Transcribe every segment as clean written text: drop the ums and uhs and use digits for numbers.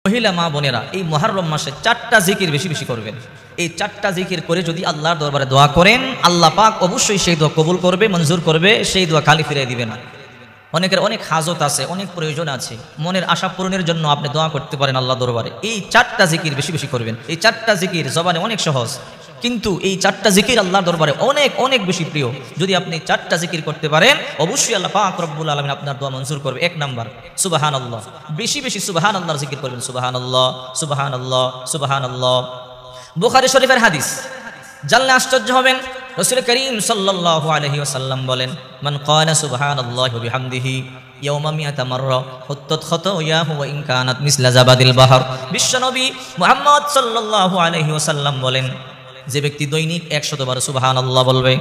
মহিলা মা বোনেরা এই মুহররম মাসে 4টা জিকির বেশি বেশি করবেন। এই 4টা জিকির করে যদি আল্লাহর দরবারে দোয়া করেন, আল্লাহ পাক অবশ্যই সেই দোয়া কবুল করবে, মঞ্জুর করবে, সেই দোয়া খালি ফিরিয়ে দিবে না। অনেকের অনেক হাজত আছে, অনেক প্রয়োজন আছে, মনের আশা পূরণের জন্য আপনি দোয়া করতে পারেন আল্লাহ দরবারে। এই 4টা জিকির বেশি বেশি করবেন। এই 4টা জিকির জবানে অনেক সহজ, কিন্তু এই 4টা জিকির আল্লাহর দরবারে অনেক অনেক বেশি প্রিয়। যদি আপনি 4টা জিকির করতে পারেন, অবশ্যই আল্লাহ পাক রব্বুল আলামিন আপনার দোয়া মঞ্জুর করবে। 1 নাম্বার সুবহানাল্লাহ, বেশি বেশি সুবহানাল্লাহর জিকির করবেন। সুবহানাল্লাহ, সুবহানাল্লাহ, সুবহানাল্লাহ। বুখারী শরীফের হাদিস, জানলে আশ্চর্য হবেন। রাসূল করিম সাল্লাল্লাহু আলাইহি ওয়াসাল্লাম বলেন, মান ক্বালা সুবহানাল্লাহি ওয়া বিহামদিহি ইয়াওমা মিআতা মাররা হুত্তাত খাতায়াহু ওয়া ইন কানাত মিসলা জাবাদিল বাহর। বিশ্বনবী মুহাম্মদ সাল্লাল্লাহু আলাইহি ওয়াসাল্লাম বলেন, যে ব্যক্তি দৈনিক 100 বার সুবহানাল্লাহ বলবে,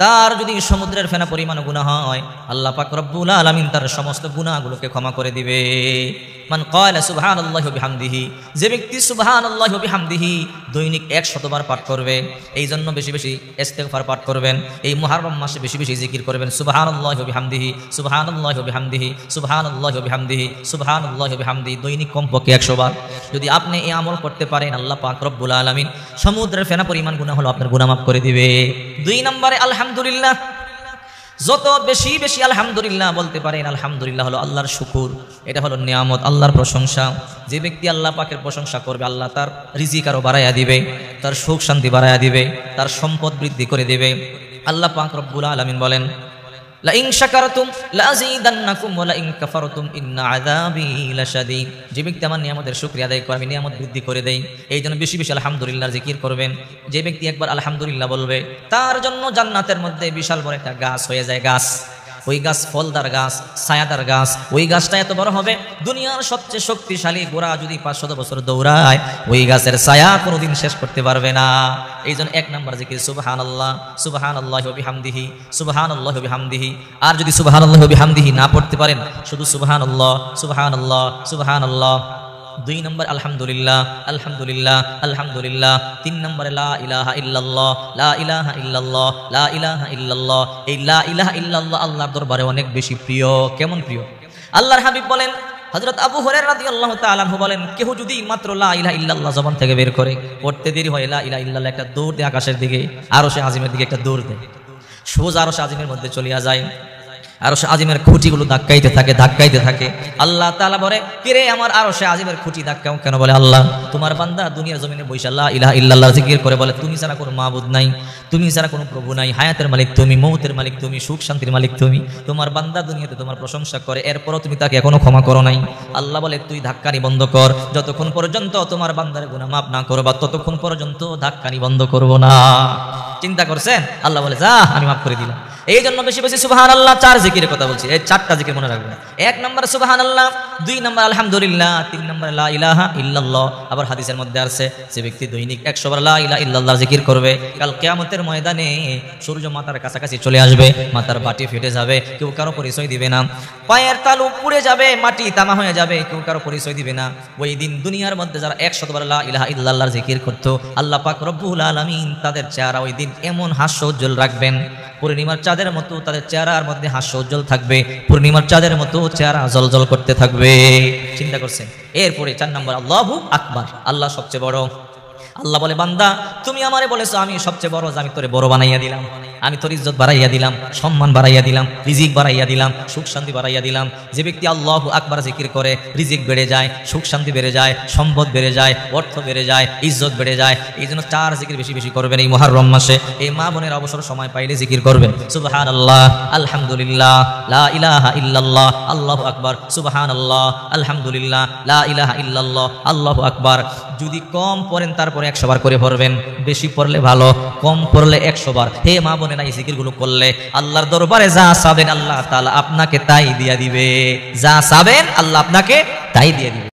তার যদি সমুদ্রের ফেনা পরিমাণ গুনাহ হয়, আল্লাহ পাক রব্বুল আলামিন তার সমস্ত গুনাহগুলোকে ক্ষমা করে দিবে। মান ক্বালা সুবহানাল্লাহি ওয়া বিহামদিহি, যে ব্যক্তি সুবহানাল্লাহি ওয়া বিহামদিহি দৈনিক 100 বার পাঠ করবে, এই জন্য বেশি বেশি ইস্তিগফার পাঠ করবেন। এই মুহররম মাসে বেশি বেশি জিকির করবেন। সুবহানাল্লাহি ওয়া বিহামদিহি, সুবহানাল্লাহি ওয়া বিহামদিহি, সুবহানাল্লাহি ওয়া বিহামদিহি, সুবহানাল্লাহি ওয়া বিহামদিহি, দৈনিক কমপক্ষে 100 বার। যদি আপনি এই আমল করতে পারেন, আল্লাহ পাক রব্বুল আলামিন সমুদ্রের ফেনা পরিমাণ গুনাহ হলো আপনার গুনাহ মাফ করে দিবে। 2 নম্বরে আলহামদুলিল্লাহ, যত বেশি বেশি আলহামদুলিল্লাহ বলতে পারেন। আলহামদুলিল্লাহ হলো আল্লাহর শুকুর, এটা হলো নিয়ামত, আল্লাহর প্রশংসা। যে ব্যক্তি আল্লাহ পাকের প্রশংসা করবে, আল্লাহ তার রিজিক আরো বাড়াইয়া দিবে, তার সুখ শান্তি বাড়াইয়া দিবে, তার সম্পদ বৃদ্ধি করে দিবে। আল্লাহ পাক রব্বুল আলামিন বলেন, লা ইন শাকারতুম লাযীদান্নাকুম ওয়া লা ইন কাফারতুম ইন্না আযাবী লাশাদীদ। যে ব্যক্তি আমার নিয়ামতের শুকরিয়া আদায় করে, আমি নিয়ামত বৃদ্ধি করে দেই। এই জন্য বেশি বেশি আলহামদুলিল্লাহর জিকির করবেন। যে ব্যক্তি একবার আলহামদুলিল্লাহ বলবে, তার জন্য জান্নাতের মধ্যে বিশাল বড় একটা গাছ হয়ে যায়। গাছ, ওই গাছ ফলদার গাছ, ছায়াদার গাছ। ওই গাছটা এত বড় হবে, দুনিয়ার সবচেয়ে শক্তিশালী ঘোড়া যদি 500 বছর দৌড়ায়, ওই গাছের ছায়া কোনোদিন শেষ করতে পারবে না। এই জন্য 1 নম্বর জিকির সুবহানাল্লাহ, সুবহানাল্লাহি ওয়া বিহামদিহি, সুবহানাল্লাহি ওয়া বিহামদিহি। আর যদি সুবহানাল্লাহি ওয়া বিহামদিহি না পড়তে পারেন, শুধু সুবহানাল্লাহ, সুবহানাল্লাহ, সুবহানাল্লাহ। 2 নম্বর আলহামদুলিল্লাহ, আলহামদুলিল্লাহ, আলহামদুলিল্লাহ। 3 নম্বরে লা ইলাহা ইল্লাল্লাহ, লা ইলাহা ইল্লাল্লাহ, লা ইলাহা ইল্লাল্লাহ। এই লা ইলাহা ইল্লাল্লাহ আল্লাহর দরবারে অনেক বেশি প্রিয়। কেমন প্রিয়? আল্লাহর হাবিব বলেন, হযরত আবু হুরায়রা রাদিয়াল্লাহু তাআলা আনহু বলেন, কেহ যদি মাত্র লা ইলাহা ইল্লাল্লাহ জবান থেকে বের করে, পড়তে দেরি হয়, লা ইলাহা ইল্লাল্লাহ একটা দৌড় দেয় আকাশের দিকে, আরশে আজিমের দিকে একটা দৌড় দেয়, সোজা আরশে আজিমের মধ্যে চলিয়া যায়। আরশে আজিমের খুঁটিগুলো ধাক্কাইতে থাকে, ধাক্কাইতে থাকে। আল্লাহ তাআলা বলে, কিরে আমার আরশে আজিমের খুঁটি ধাক্কাও কেন? বলে, আল্লাহ তোমার বান্দা দুনিয়ার জমিনে বইসা লা ইলাহা ইল্লাল্লাহ জিকির করে, বলে তুমি ছাড়া কোনো মাবুদ নাই, তুমি ছাড়া কোনো প্রভু নাই, হায়াতের মালিক তুমি, মৌতের মালিক তুমি, সুখ শান্তির মালিক তুমি। তোমার বান্দা দুনিয়াতে তোমার প্রশংসা করে, এরপরও তুমি তাকে এখনো ক্ষমা করো নাই। আল্লাহ বলে, তুই ধাক্কানি বন্ধ কর, যতক্ষণ পর্যন্ত তোমার বান্দার গুনাহ মাফ না করবা, ততক্ষণ পর্যন্ত ধাক্কানি বন্ধ করব না। চিন্তা করছেন? আল্লাহ বলে, যা আমি মাফ করে দিলাম। এই জন্য বেশি বেশি সুবহানাল্লাহ, 4 জিকিরের কথা বলছি। এই 4টা জিকির মনে রাখবেন। 1 নম্বর সুবহানাল্লাহ, 2 নম্বর আলহামদুলিল্লাহ, 3 নম্বর লা ইলাহা ইল্লাল্লাহ। আবার হাদিসের মধ্যে আছে, যে ব্যক্তি দৈনিক 100 বার লা ইলাহা ইল্লাল্লাহ জিকির করবে, কাল কিয়ামতের ময়দানে সূর্য মাথার কাছাকাছি চলে আসবে, মাথার বাটি ফেটে যাবে, কেউ কারো পরিচয় দিবে না, পায়ের তালু পুড়ে যাবে, মাটি তামা হয়ে যাবে, কেউ কারো পরিচয় দিবে না। ওই দিন দুনিয়ার মধ্যে যারা 100 বার লা ইলাহা ইল্লাল্লাহর জিকির করত, আল্লাহ পাক রব্বুল আলামিন তাদের চেহারা ওই দিন এমন হাস্য উজ্জ্বল রাখবেন, পূর্ণিমার চাঁদের মতো তাদের চেহারার মধ্যে হাস্য উজ্জ্বল থাকবে, পূর্ণিমার চাঁদের মতো চেহারা জলজল করতে থাকবে। চিন্তা করছেন? এরপরে 4 নম্বর আল্লাহু আকবার, আল্লাহ সবচেয়ে বড়। আল্লাহ বলে, বান্দা তুমি আমারে বলেছো আমি সবচেয়ে বড়, আমি তোরে বড় বানাইয়া দিলাম, আমি তোর ইজ্জত বাড়াইয়া দিলাম, সম্মান বাড়াইয়া দিলাম, রিজিক বাড়াইয়া দিলাম, সুখ শান্তি বাড়াইয়া দিলাম। যে ব্যক্তি আল্লাহু আকবার জিকির করে, রিজিক বেড়ে যায়, সুখ শান্তি বেড়ে যায়, সম্পদ বেড়ে যায়, অর্থ বেড়ে যায়, ইজ্জত বেড়ে যায়। এই জন্য 4 জিকির বেশি বেশি করবেন এই মুহররম মাসে। এই মা বোনের অবসর সময় পাইলে জিকির করবেন। সুবহানাল্লাহ, আলহামদুলিল্লাহ, লা ইলাহা ইল্লাল্লাহ, আল্লাহু আকবার। সুবহানাল্লাহ, আলহামদুলিল্লাহ, লা ইলাহা ইল্লাল্লাহ, আল্লাহু আকবার। যদি কম পড়েন তারপরে 100 বার করে পড়বেন, বেশি পড়লে ভালো, কম পড়লে 100 বার। হে মা বোনেরা, এই জিকিরগুলো করলে আল্লাহর দরবারে যা চাবেন আল্লাহ তাআলা আপনাকে তাই দিয়া দিবে। যা চাবেন আল্লাহ আপনাকে তাই দিয়ে দিবে।